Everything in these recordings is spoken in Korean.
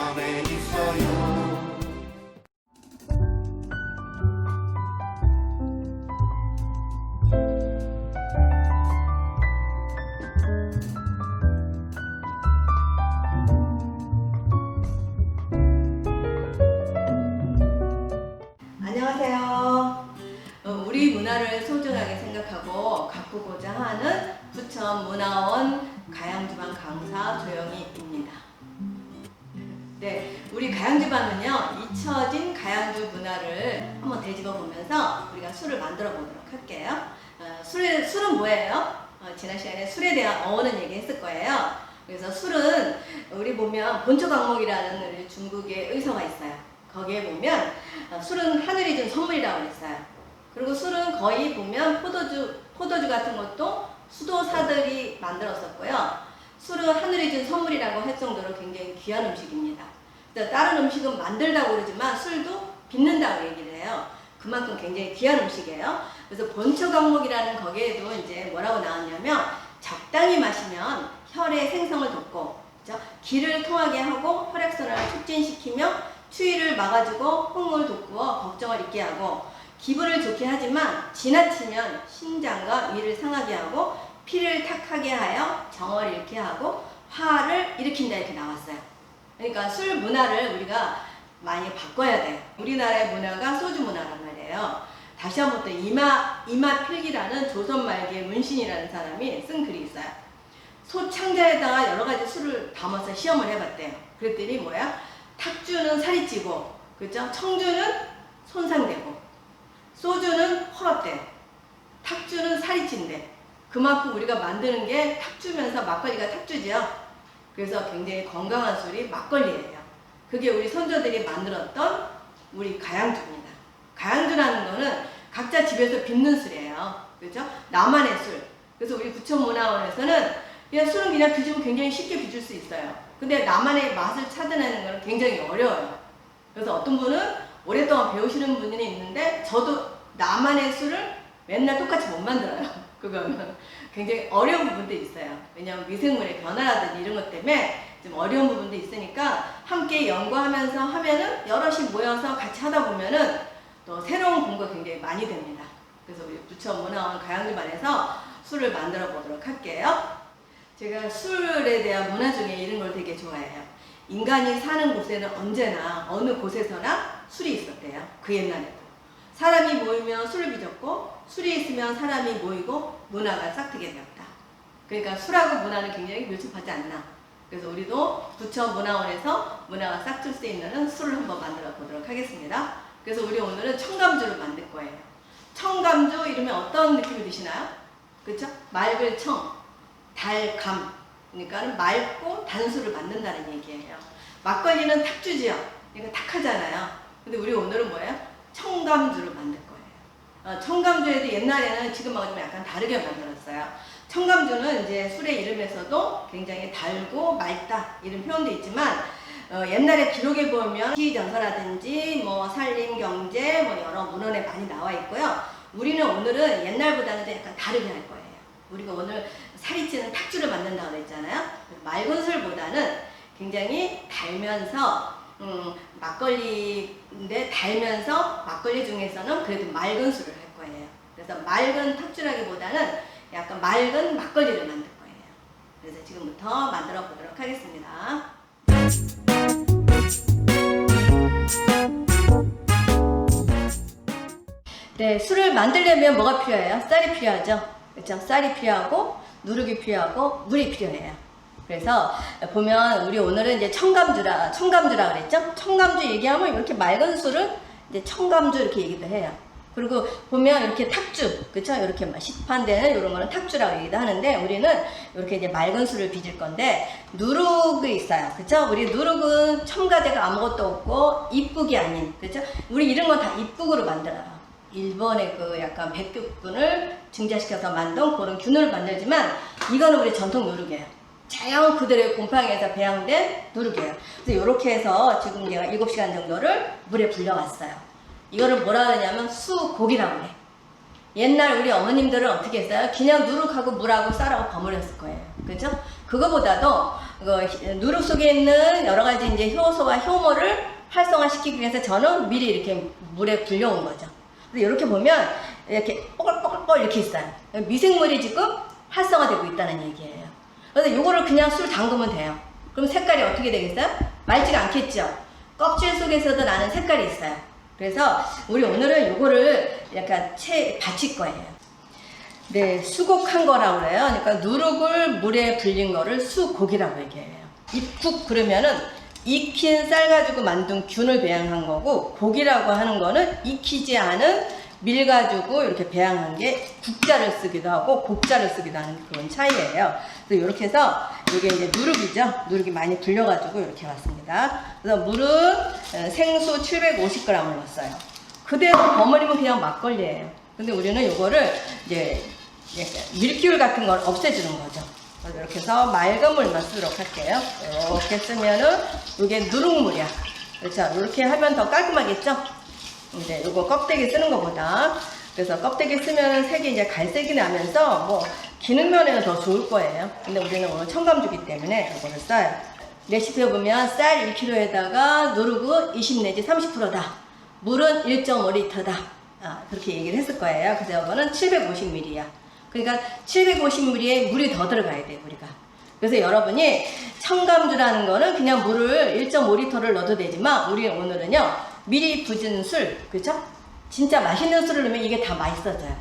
곁에 있어요. 안녕하세요. 우리 문화를 소중하게 생각하고 가꾸고자 하는 부천 문화원 가양주반 강사 조영희입니다. 네, 우리 가양주반은요, 잊혀진 가양주 문화를 한번 되짚어 보면서 우리가 술을 만들어 보도록 할게요. 술은 뭐예요? 지난 시간에 술에 대한 어원은 얘기했을 거예요. 그래서 술은 우리 보면 본초 강목이라는 우리 중국의 의서가 있어요. 거기에 보면 술은 하늘이 준 선물이라고 했어요. 그리고 술은 거의 보면 포도주 같은 것도 수도사들이 만들었었고요. 술은 하늘이 준 선물이라고 할 정도로 굉장히 귀한 음식입니다. 다른 음식은 만들다고 그러지만 술도 빚는다고 얘기를 해요. 그만큼 굉장히 귀한 음식이에요. 그래서 본초강목이라는 거기에도 이제 뭐라고 나왔냐면 적당히 마시면 혈의 생성을 돕고, 그렇죠? 기를 통하게 하고 혈액순환을 촉진시키며 추위를 막아주고 홍을 돋구어 걱정을 잊게 하고 기분을 좋게 하지만 지나치면 신장과 위를 상하게 하고 피를 탁하게 하여 정을 잃게 하고 화를 일으킨다 이렇게 나왔어요. 그러니까 술 문화를 우리가 많이 바꿔야 돼요. 우리나라의 문화가 소주 문화란 말이에요. 다시 한번 또 이마필기라는 조선 말기의 문신이라는 사람이 쓴 글이 있어요. 소창자에다가 여러 가지 술을 담아서 시험을 해봤대요. 그랬더니 뭐야? 탁주는 살이 찌고, 그죠? 청주는 손상되고, 소주는 허럽대, 탁주는 살이 찐대. 그만큼 우리가 만드는 게 탁주면서 막걸리가 탁주죠. 그래서 굉장히 건강한 술이 막걸리예요. 그게 우리 선조들이 만들었던 우리 가양주입니다. 가양주라는 거는 각자 집에서 빚는 술이에요. 그죠? 나만의 술. 그래서 우리 부천문화원에서는 그냥 술은 그냥 빚으면 굉장히 쉽게 빚을 수 있어요. 근데 나만의 맛을 찾아내는 건 굉장히 어려워요. 그래서 어떤 분은 오랫동안 배우시는 분들이 있는데 저도 나만의 술을 맨날 똑같이 못 만들어요. 그거는 굉장히 어려운 부분도 있어요. 왜냐하면 미생물의 변화라든지 이런 것 때문에 좀 어려운 부분도 있으니까 함께 연구하면서 하면은 여럿이 모여서 같이 하다 보면은 또 새로운 공부가 굉장히 많이 됩니다. 그래서 우리 부천문화원 가양주반에서 술을 만들어 보도록 할게요. 제가 술에 대한 문화 중에 이런 걸 되게 좋아해요. 인간이 사는 곳에는 언제나 어느 곳에서나 술이 있었대요. 그 옛날에도. 사람이 모이면 술을 빚었고 술이 있으면 사람이 모이고 문화가 싹트게 되었다. 그러니까 술하고 문화는 굉장히 밀접하지 않나. 그래서 우리도 부천문화원에서 문화가 싹틀 수 있는 술을 한번 만들어 보도록 하겠습니다. 그래서 우리 오늘은 청감주를 만들 거예요. 청감주 이러면 어떤 느낌이 드시나요? 그렇죠? 맑을 청. 달감, 그러니까 맑고 단술을 만든다는 얘기예요. 막걸리는 탁주지요. 그러니까 탁하잖아요. 근데 우리 오늘은 뭐예요? 청감주를 만들 거예요. 청감주에도 옛날에는 지금하고 좀 약간 다르게 만들었어요. 청감주는 이제 술의 이름에서도 굉장히 달고 맑다 이런 표현도 있지만 옛날에 기록에 보면 시전서라든지 뭐 산림경제 뭐 여러 문헌에 많이 나와 있고요. 우리는 오늘은 옛날보다는 좀 약간 다르게 할 거예요. 우리가 오늘 살이 찌는 탁주를 만든다고 그랬잖아요. 맑은 술보다는 굉장히 달면서 막걸리인데 달면서 막걸리 중에서는 그래도 맑은 술을 할 거예요. 그래서 맑은 탁주라기보다는 약간 맑은 막걸리를 만들 거예요. 그래서 지금부터 만들어 보도록 하겠습니다. 네, 술을 만들려면 뭐가 필요해요? 쌀이 필요하죠. 그렇죠? 쌀이 필요하고 누룩이 필요하고 물이 필요해요. 그래서 보면 우리 오늘은 이제 청감주라 그랬죠? 청감주 얘기하면 이렇게 맑은 술을 이제 청감주 이렇게 얘기도 해요. 그리고 보면 이렇게 탁주, 그렇죠? 이렇게 시판되는 이런 거는 탁주라고 얘기도 하는데 우리는 이렇게 이제 맑은 술을 빚을 건데 누룩이 있어요. 그렇죠? 우리 누룩은 첨가제가 아무것도 없고 입국이 아닌, 그렇죠? 우리 이런 건 다 입국으로 만들어요. 일본의 그 약간 백육군을 증자시켜서 만든 그런 균을 만들지만 이거는 우리 전통 누룩이에요. 자연 그대로의 곰팡이에서 배양된 누룩이에요. 그래서 이렇게 해서 지금 내가 7시간 정도를 물에 불려왔어요. 이거를 뭐라 그러냐면 수곡이라고 해. 옛날 우리 어머님들은 어떻게 했어요? 그냥 누룩하고 물하고 쌀하고 버무렸을 거예요. 그죠? 그거보다도 누룩 속에 있는 여러 가지 이제 효소와 효모를 활성화시키기 위해서 저는 미리 이렇게 물에 불려온 거죠. 그래서 이렇게 보면 이렇게 뽀글뽀글뽀글 이렇게 있어요. 미생물이 지금 활성화되고 있다는 얘기예요. 그래서 이거를 그냥 술 담그면 돼요. 그럼 색깔이 어떻게 되겠어요? 맑지가 않겠죠. 껍질 속에서도 나는 색깔이 있어요. 그래서 우리 오늘은 이거를 약간 받칠 거예요. 네, 수곡한 거라고 그래요. 그러니까 누룩을 물에 불린 거를 수곡이라고 얘기해요. 입국 그러면은 익힌 쌀 가지고 만든 균을 배양한 거고, 곡이라고 하는 거는 익히지 않은 밀 가지고 이렇게 배양한 게 국자를 쓰기도 하고 곡자를 쓰기도 하는 그런 차이예요. 그래서 이렇게 해서 이게 이제 누룩이죠. 누룩이 많이 불려가지고 이렇게 왔습니다. 그래서 물은 생수 750g을 넣었어요. 그대로 버무리면 그냥 막걸리예요. 근데 우리는 이거를 이제 밀기울 같은 걸 없애주는 거죠. 그래서 이렇게 해서 맑은 물만 쓰도록 할게요. 이렇게 쓰면은 이게 누룩물이야. 그렇죠. 이렇게 하면 더 깔끔하겠죠? 이제 이거 껍데기 쓰는 것보다. 그래서 껍데기 쓰면은 색이 이제 갈색이 나면서 뭐 기능 면에는 더 좋을 거예요. 근데 우리는 오늘 첨가주기 때문에 이거를 써요. 레시피에 보면 쌀 1kg에다가 누룩은 20 내지 30%다. 물은 1.5L다. 그렇게 얘기를 했을 거예요. 그래서 이거는 750ml야. 그러니까 750ml에 물이 더 들어가야 돼요, 우리가. 그래서 여러분이 첨가주라는 거는 그냥 물을 1.5L를 넣어도 되지만, 우리 오늘은요, 미리 붓은 술, 그렇죠? 진짜 맛있는 술을 넣으면 이게 다 맛있어져요.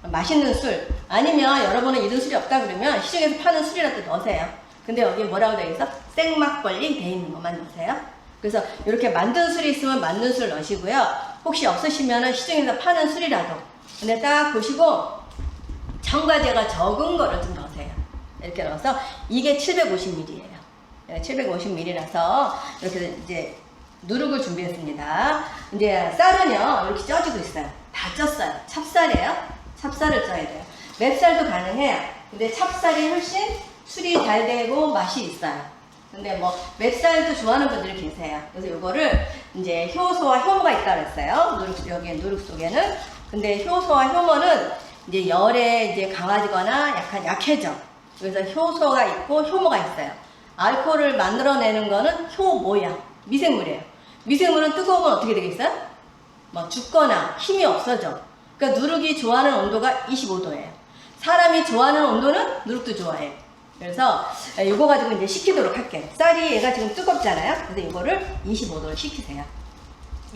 맛있는 술. 아니면 여러분은 이런 술이 없다 그러면 시중에서 파는 술이라도 넣으세요. 근데 여기 뭐라고 되어 있어? 생막걸리 돼 있는 것만 넣으세요. 그래서 이렇게 만든 술이 있으면 만든 술 넣으시고요. 혹시 없으시면 시중에서 파는 술이라도. 근데 딱 보시고 첨가제가 적은 거를 좀 넣으세요. 이렇게 넣어서 이게 750ml예요. 750ml라서 이렇게 이제 누룩을 준비했습니다. 이제 쌀은요 이렇게 쪄지고 있어요. 다 쪘어요. 찹쌀이에요. 찹쌀을 쪄야 돼요. 맵쌀도 가능해요. 근데 찹쌀이 훨씬 술이 잘 되고 맛이 있어요. 근데 뭐 맵쌀도 좋아하는 분들이 계세요. 그래서 이거를 이제 효소와 효모가 있다 그랬어요. 여기 누룩 속에는. 근데 효소와 효모는 이제 열에 이제 강해지거나 약간 약해져. 그래서 효소가 있고 효모가 있어요. 알코올을 만들어내는 거는 효모야. 미생물이에요. 미생물은 뜨거우면 어떻게 되겠어요? 뭐 죽거나 힘이 없어져. 그러니까 누룩이 좋아하는 온도가 25도예요. 사람이 좋아하는 온도는 누룩도 좋아해요. 그래서 이거 가지고 이제 식히도록 할게요. 쌀이 얘가 지금 뜨겁잖아요. 그래서 이거를 25도를 식히세요.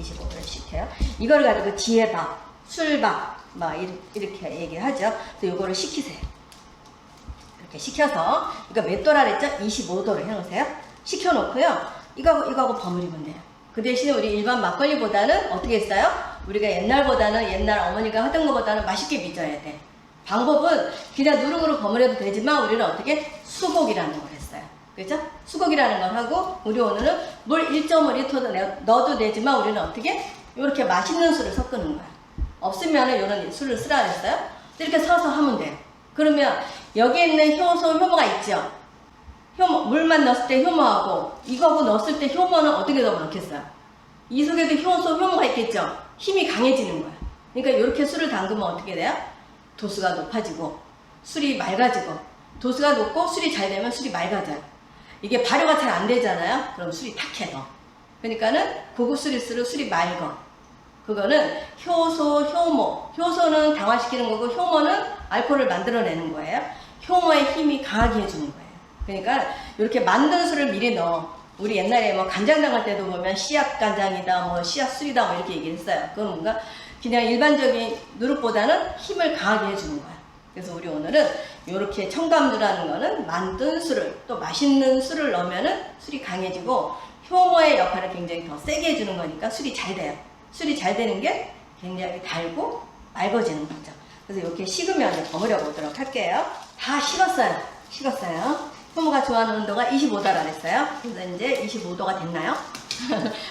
25도를 식혀요. 이걸 가지고 지혜밥, 술밥 막 이렇게 얘기하죠. 그래서 이거를 식히세요. 이렇게 식혀서, 이거 몇 도라 그랬죠? 25도를 해놓으세요. 식혀놓고요. 이거하고 버무리면 돼요. 그 대신에 우리 일반 막걸리보다는 어떻게 했어요? 우리가 옛날 어머니가 하던 것보다는 맛있게 빚어야 돼. 방법은 그냥 누룩으로 버무려도 되지만 우리는 어떻게? 수곡이라는 걸 했어요. 그렇죠? 수곡이라는 걸 하고, 우리 오늘은 물 1.5L 넣어도 되지만 우리는 어떻게? 이렇게 맛있는 술을 섞는 거야. 없으면 이런 술을 쓰라 그랬어요. 이렇게 서서 하면 돼요. 그러면 여기에 있는 효소, 효모가 있죠? 효모, 물만 넣었을 때 효모하고 이거하고 넣었을 때 효모는 어떻게 넣겠어요? 이 속에도 효소, 효모가 있겠죠? 힘이 강해지는 거야. 그러니까 이렇게 술을 담그면 어떻게 돼요? 도수가 높아지고 술이 맑아지고, 도수가 높고 술이 잘 되면 술이 맑아져요. 이게 발효가 잘 안 되잖아요. 그럼 술이 탁해져. 그러니까는 고급 술일수록 술이 맑어. 그거는 효소, 효모. 효소는 당화시키는 거고 효모는 알코올을 만들어내는 거예요. 효모의 힘이 강하게 해주는 거예요. 그러니까 이렇게 만든 술을 미리 넣어. 우리 옛날에 뭐 간장 담글 때도 보면 씨앗 간장이다, 뭐 씨앗 술이다, 뭐 이렇게 얘기를 했어요. 그건 뭔가 그냥 일반적인 누룩보다는 힘을 강하게 해주는 거야. 그래서 우리 오늘은 이렇게 첨가물이라는 거는 만든 술을, 또 맛있는 술을 넣으면은 술이 강해지고 효모의 역할을 굉장히 더 세게 해주는 거니까 술이 잘 돼요. 술이 잘 되는 게 굉장히 달고 맑아지는 거죠. 그래서 이렇게 식으면 이제 버무려 보도록 할게요. 다 식었어요. 식었어요. 효모가 좋아하는 온도가 25도라 그랬어요. 그래서 이제 25도가 됐나요?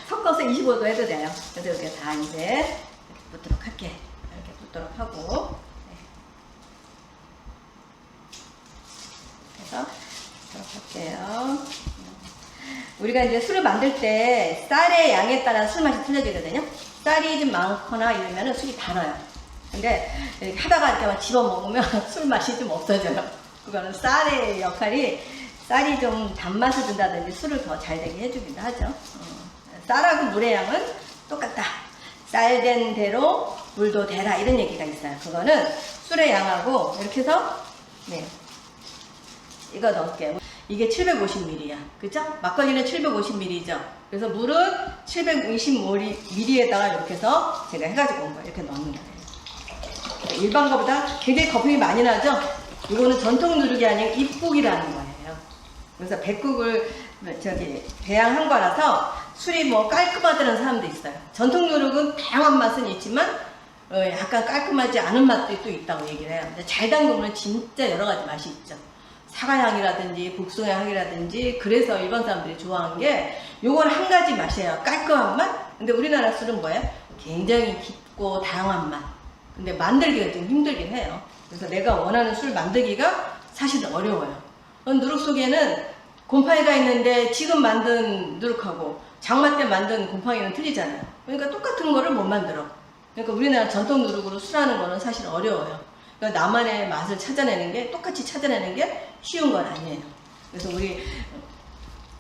섞어서 25도 해도 돼요. 그래서 이렇게 다 이제 이렇게 붓도록 할게. 이렇게 붓도록 하고. 네. 그래서 붓도록 할게요. 우리가 이제 술을 만들 때 쌀의 양에 따라 술 맛이 틀려지거든요. 쌀이 좀 많거나 이러면 술이 달아요. 근데 하다가 이렇게 막 집어 먹으면 술 맛이 좀 없어져요. 그거는 쌀의 역할이 쌀이 좀 단맛을 준다든지 술을 더 잘 되게 해주기도 하죠. 쌀하고 물의 양은 똑같다. 쌀 된 대로 물도 되라 이런 얘기가 있어요. 그거는 술의 양하고 이렇게 해서 네 이거 넣을게요. 이게 750ml야. 그죠? 막걸리는 750ml죠. 그래서 물은 720ml에다가 이렇게 해서 제가 해가지고 온 거예요. 이렇게 넣는 거예요. 일반 거보다 굉장히 거품이 많이 나죠? 이거는 전통 누룩이 아닌 입국이라는 거예요. 그래서 백국을 배양한 거라서 술이 뭐 깔끔하다는 사람도 있어요. 전통 누룩은 다양한 맛은 있지만 약간 깔끔하지 않은 맛도 또 있다고 얘기를 해요. 근데 잘 담그면 진짜 여러 가지 맛이 있죠. 사과향이라든지 복숭아향이라든지. 그래서 일반 사람들이 좋아하는 게 요건 한 가지 맛이에요. 깔끔한 맛. 근데 우리나라 술은 뭐예요? 굉장히 깊고 다양한 맛. 근데 만들기가 좀 힘들긴 해요. 그래서 내가 원하는 술 만들기가 사실 어려워요. 누룩 속에는 곰팡이가 있는데 지금 만든 누룩하고 장마 때 만든 곰팡이는 틀리잖아요. 그러니까 똑같은 거를 못 만들어. 그러니까 우리나라 전통 누룩으로 술하는 거는 사실 어려워요. 그러니까 나만의 맛을 찾아내는 게, 똑같이 찾아내는 게 쉬운 건 아니에요. 그래서 우리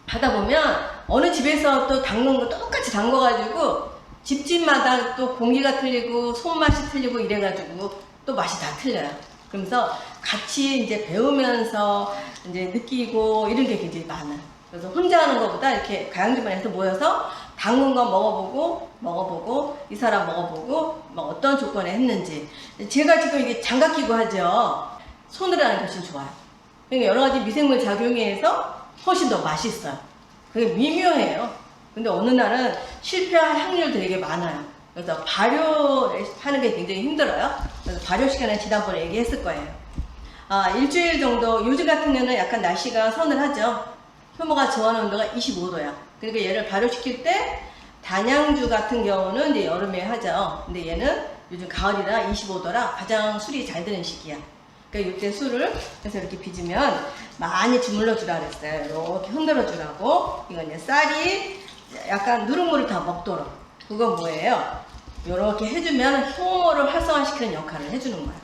하다 보면 어느 집에서 또 담근 거 똑같이 담궈가지고 집집마다 또 공기가 틀리고 손맛이 틀리고 이래가지고 또 맛이 다 틀려요. 그러면서 같이 이제 배우면서 이제 느끼고 이런 게 굉장히 많아요. 그래서 혼자 하는 것보다 이렇게 가양주반에서 모여서 담근 거 먹어보고 이 사람 먹어보고 뭐 어떤 조건에 했는지. 제가 지금 이게 장갑 끼고 하죠. 손으로 하는 게 훨씬 좋아요. 그러니까 여러 가지 미생물 작용에 의해서 훨씬 더 맛있어요. 그게 미묘해요. 근데 어느 날은 실패할 확률도 되게 많아요. 그래서 발효하는 게 굉장히 힘들어요. 그래서 발효 시간은 지난번에 얘기했을 거예요. 일주일 정도, 요즘 같은 경우는 약간 날씨가 서늘하죠. 효모가 저하는 온도가 25도야. 그러니까 얘를 발효시킬 때 단양주 같은 경우는 이제 여름에 하죠. 근데 얘는 요즘 가을이라 25도라 가장 술이 잘 드는 시기야. 그러니까 이때 술을 해서 이렇게 빚으면 많이 주물러 주라 그랬어요. 이렇게 흔들어 주라고. 이건 이제 쌀이 약간 누룩물을 다 먹도록. 그건 뭐예요? 이렇게 해주면 효모를 활성화시키는 역할을 해주는 거예요.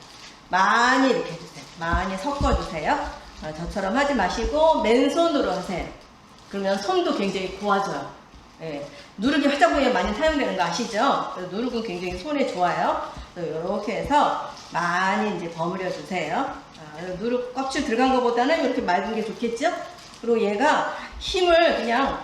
많이 이렇게 해주세요. 많이 섞어주세요. 저처럼 하지 마시고 맨손으로 하세요. 그러면 손도 굉장히 고와져요. 예. 누룩이 화장품에 많이 사용되는 거 아시죠? 그래서 누룩은 굉장히 손에 좋아요. 이렇게 해서 많이 이제 버무려 주세요. 누룩 껍질 들어간 것보다는 이렇게 맑은 게 좋겠죠? 그리고 얘가 힘을 그냥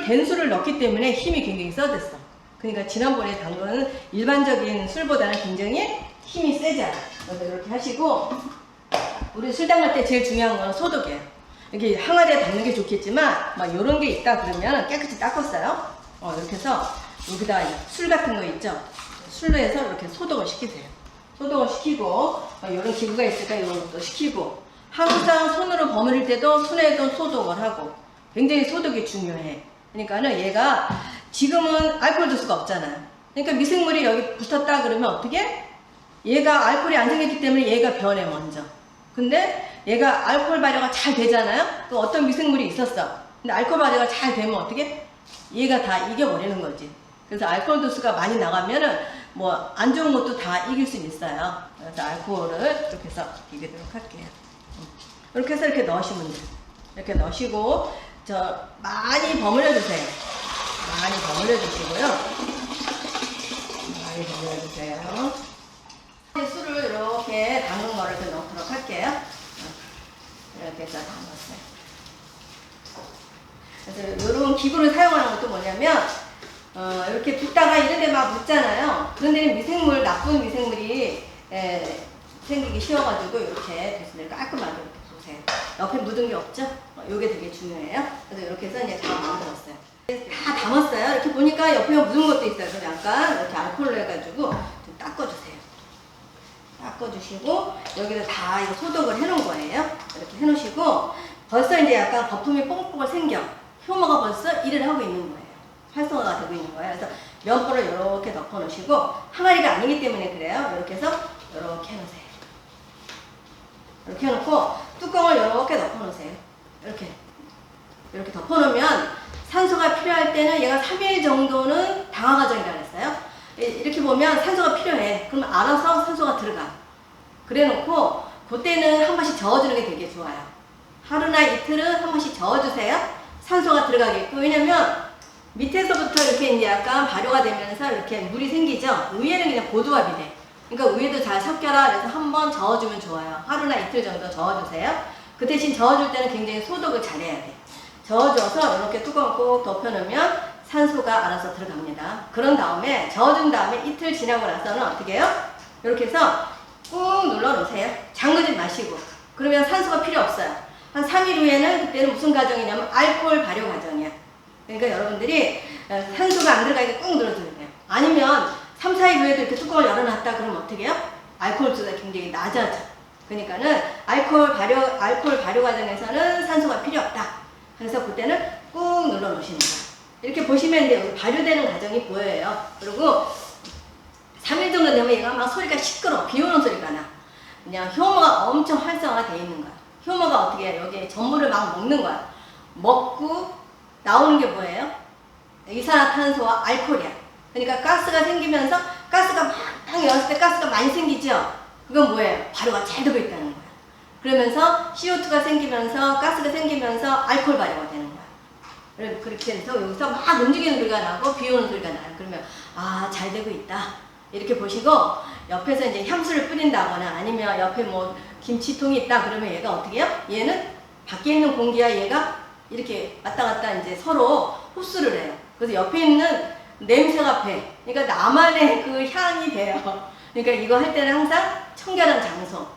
된술을 넣기 때문에 힘이 굉장히 써졌어. 그러니까 지난번에 담그는 일반적인 술보다는 굉장히 힘이 세잖아. 그래서 이렇게 하시고, 우리 술 담글 때 제일 중요한 건 소독이에요. 이렇게 항아리에 담는 게 좋겠지만 막 이런 게 있다 그러면 깨끗이 닦았어요. 이렇게 해서 여기다 술 같은 거 있죠. 술로 해서 이렇게 소독을 시키세요. 소독을 시키고 이런 기구가 있으니까 이런 것도 시키고, 항상 손으로 버무릴 때도 손에도 소독을 하고. 굉장히 소독이 중요해. 그러니까는 얘가 지금은 알코올 도수가 없잖아요. 그러니까 미생물이 여기 붙었다 그러면 어떻게? 얘가 알코올이 안 생겼기 때문에 얘가 변해 먼저. 근데 얘가 알코올 발효가 잘 되잖아요. 또 어떤 미생물이 있었어. 근데 알코올 발효가 잘 되면 어떻게? 얘가 다 이겨버리는 거지. 그래서 알코올 도수가 많이 나가면은 뭐 안 좋은 것도 다 이길 수 있어요. 그래서 알코올을 이렇게 해서 이기도록 할게요. 이렇게 해서 이렇게 넣으시면 돼요. 이렇게 넣으시고 많이 버무려 주세요. 많이 버무려 주시고요. 많이 버무려 주세요. 술을 이렇게 담근 거를 좀 넣도록 할게요. 이렇게 해서 담았어요. 그래서 이런 기구를 사용하는 것도 뭐냐면 이렇게 붓다가 이런 데 막 묻잖아요. 그런 데는 나쁜 미생물이 생기기 쉬워가지고 이렇게 됐습니다. 깔끔하게 이렇게 보세요. 옆에 묻은 게 없죠? 이게 되게 중요해요. 그래서 이렇게 해서 이제 다 만들었어요. 다 담았어요. 이렇게 보니까 옆에 묻은 것도 있어요. 그래서 약간 이렇게 알코올로 해가지고 좀 닦아주세요. 닦아주시고 여기다 다 이거 소독을 해놓은 거예요. 이렇게 해놓으시고 벌써 이제 약간 거품이 뽕뽕 생겨. 효모가 벌써 일을 하고 있는 거예요. 활성화가 되고 있는 거예요. 그래서 면보를 이렇게 덮어 놓으시고, 항아리가 아니기 때문에 그래요. 이렇게 해서 이렇게 해놓으세요. 이렇게 해놓고 뚜껑을 이렇게 덮어 놓으세요. 이렇게 덮어 놓으면 산소가 필요할 때는 얘가 3일 정도는 당화 과정이라고 했어요. 이렇게 보면 산소가 필요해. 그러면 알아서 산소가 들어가. 그래 놓고 그때는 한 번씩 저어주는 게 되게 좋아요. 하루나 이틀은 한 번씩 저어주세요. 산소가 들어가게끔. 왜냐면 밑에서부터 이렇게 이제 약간 발효가 되면서 이렇게 물이 생기죠. 위에는 그냥 고두압이 돼. 그러니까 위에도 잘 섞여라. 그래서 한번 저어주면 좋아요. 하루나 이틀 정도 저어주세요. 그 대신 저어줄 때는 굉장히 소독을 잘해야 돼. 저어줘서 이렇게 뚜껑을 꼭 덮여놓으면 산소가 알아서 들어갑니다. 그런 다음에 저어준 다음에 이틀 지나고 나서는 어떻게 해요? 이렇게 해서 꾹 눌러 놓으세요. 잠그지 마시고. 그러면 산소가 필요 없어요. 한 3일 후에는 그때는 무슨 과정이냐면 알코올 발효 과정이야. 그러니까 여러분들이 산소가 안 들어가게 꾹 눌러줘야 돼요. 아니면 3, 4일 후에도 이렇게 뚜껑을 열어놨다 그러면 어떻게 해요? 알코올 수가 굉장히 낮아져. 그러니까는 알코올 발효 과정에서는 산소가 필요 없다. 그래서 그때는 꾹 눌러 놓으시는 거예요. 이렇게 보시면 이제 발효되는 과정이 보여요. 그리고 3일 정도 되면 얘가 막 소리가 시끄러워. 비 오는 소리가 나. 그냥 효모가 엄청 활성화되어 있는 거야. 효모가 어떻게 해? 여기에 전분을 막 먹는 거야. 먹고 나오는 게 뭐예요? 이산화탄소와 알코올이야. 그러니까 가스가 생기면서 가스가 막 열었을 때 가스가 많이 생기죠? 그건 뭐예요? 발효가 잘 되고 있다는 거야. 그러면서 CO2가 생기면서 가스가 생기면서 알코올 발효가 되는 거야. 그렇게 해서 여기서 막 움직이는 소리가 나고 비 오는 소리가 나요. 그러면 아, 잘 되고 있다. 이렇게 보시고 옆에서 이제 향수를 뿌린다거나 아니면 옆에 뭐 김치통이 있다 그러면 얘가 어떻게 해요? 얘는 밖에 있는 공기와 얘가 이렇게 왔다 갔다 이제 서로 흡수를 해요. 그래서 옆에 있는 냄새가 배. 그러니까 나만의 그 향이 배요. 그러니까 이거 할 때는 항상 청결한 장소.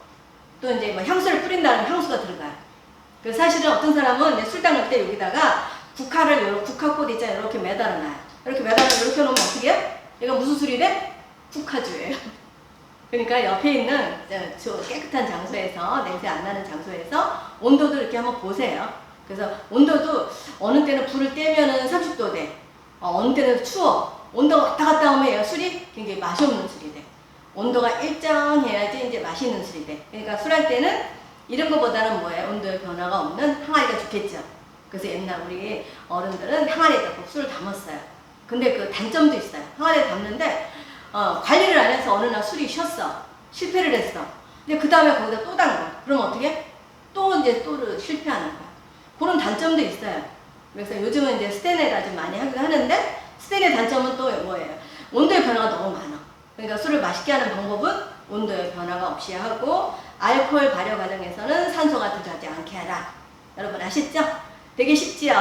또 이제 뭐 향수를 뿌린다는 향수가 들어가요. 그래서 사실은 어떤 사람은 술당 갈 때 여기다가 국화꽃 있잖아요. 이렇게 매달아놔요. 이렇게 이렇게 놓으면 어떻게 해요? 얘가 무슨 술이 돼? 국화주예요. 그러니까 옆에 있는 저 깨끗한 장소에서 냄새 안 나는 장소에서 온도도 이렇게 한번 보세요. 그래서 온도도 어느 때는 불을 떼면은 30도 돼. 어느 때는 추워. 온도가 왔다 갔다 하면 얘가 술이 굉장히 맛이 없는 술이 돼. 온도가 일정해야지 이제 맛있는 술이 돼. 그러니까 술할 때는 이런 것보다는 뭐예요? 온도의 변화가 없는 항아리가 좋겠죠. 그래서 옛날 우리 어른들은 항아리에다 꼭 술을 담았어요. 근데 그 단점도 있어요. 항아리에 담는데 관리를 안 해서 어느 날 술이 쉬었어. 실패를 했어. 근데 그 다음에 거기다 또 담가. 그럼 어떻게? 또 실패하는 거야. 그런 단점도 있어요. 그래서 요즘은 이제 스테인에다 좀 많이 하기도 하는데 스테인의 단점은 또 뭐예요? 온도의 변화가 너무 많아. 그러니까 술을 맛있게 하는 방법은 온도의 변화가 없이 하고 알코올 발효 과정에서는 산소가 들어가지 않게 하라. 여러분 아시죠? 되게 쉽지요?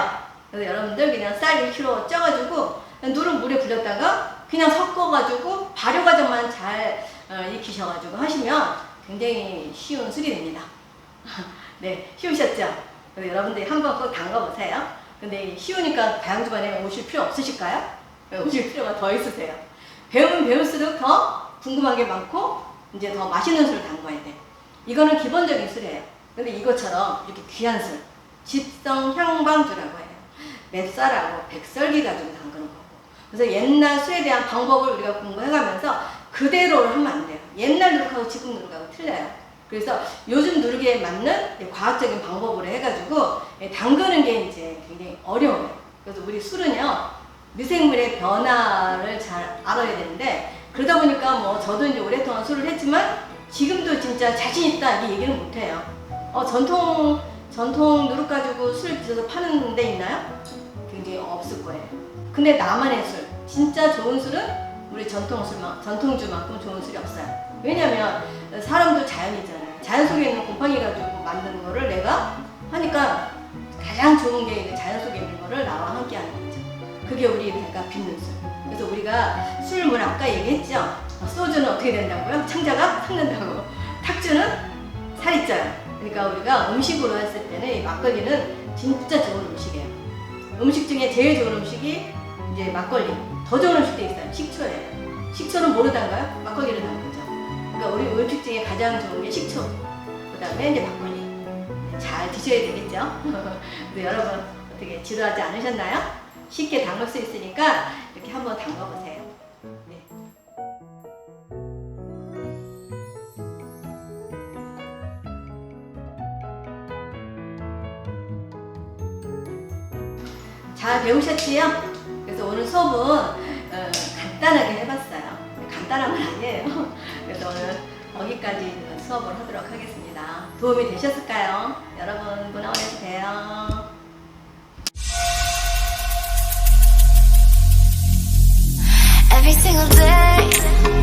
그래서 여러분들 그냥 쌀 1kg 쪄가지고 누른 물에 불렸다가 그냥 섞어가지고 발효 과정만 잘 익히셔가지고 하시면 굉장히 쉬운 술이 됩니다. 네, 쉬우셨죠? 그래서 여러분들이 한번 꼭 담가보세요. 근데 쉬우니까 가양주반에 오실 필요 없으실까요? 오실 필요가 더 있으세요. 배우면 배울수록 더 궁금한 게 많고 이제 더 맛있는 술을 담가야 돼. 이거는 기본적인 술이에요. 근데 이것처럼 이렇게 귀한 술, 집성 향방주라고 해요. 맵쌀하고 백설기 가지고 담그는 거고. 그래서 옛날 술에 대한 방법을 우리가 공부해가면서 그대로를 하면 안 돼요. 옛날 누룩하고 지금 누룩하고 틀려요. 그래서 요즘 누룩에 맞는 과학적인 방법으로 해가지고 담그는 게 이제 굉장히 어려워요. 그래서 우리 술은요, 미생물의 변화를 잘 알아야 되는데, 그러다 보니까 뭐 저도 이제 오랫동안 술을 했지만 지금도 진짜 자신 있다 이 얘기는 못해요. 전통 누룩 가지고 술 빚어서 파는 데 있나요? 굉장히 없을 거예요. 근데 나만의 술, 진짜 좋은 술은 우리 전통주만큼 좋은 술이 없어요. 왜냐면 사람도 자연이잖아요. 자연 속에 있는 곰팡이 가지고 만드는 거를 내가 하니까 가장 좋은 게 자연 속에 있는 거를 나와 함께 하는 거죠. 그게 우리 내가 빚는 술. 그래서 우리가 술 아까 얘기했죠. 소주는 어떻게 된다고요? 창자가 삭는다고. 탁주는 살이 쪄요. 그러니까 우리가 음식으로 했을 때는 이 막걸리는 진짜 좋은 음식이에요. 음식 중에 제일 좋은 음식이 이제 막걸리. 더 좋은 음식도 있어요. 식초예요. 식초는 뭐로 담가요? 막걸리를 담그죠. 그러니까 우리 음식 중에 가장 좋은 게 식초. 그 다음에 이제 막걸리. 잘 드셔야 되겠죠? 근데 여러분 어떻게 지루하지 않으셨나요? 쉽게 담글 수 있으니까 이렇게 한번 담가보세요. 네. 잘 배우셨지요? 그래서 오늘 수업은 간단하게 해봤어요. 간단한 건 아니에요. 그래서 오늘 여기까지 수업을 하도록 하겠습니다. 있습니다. 도움이 되셨을까요? 여러분 문화원에서 봬요. Every single day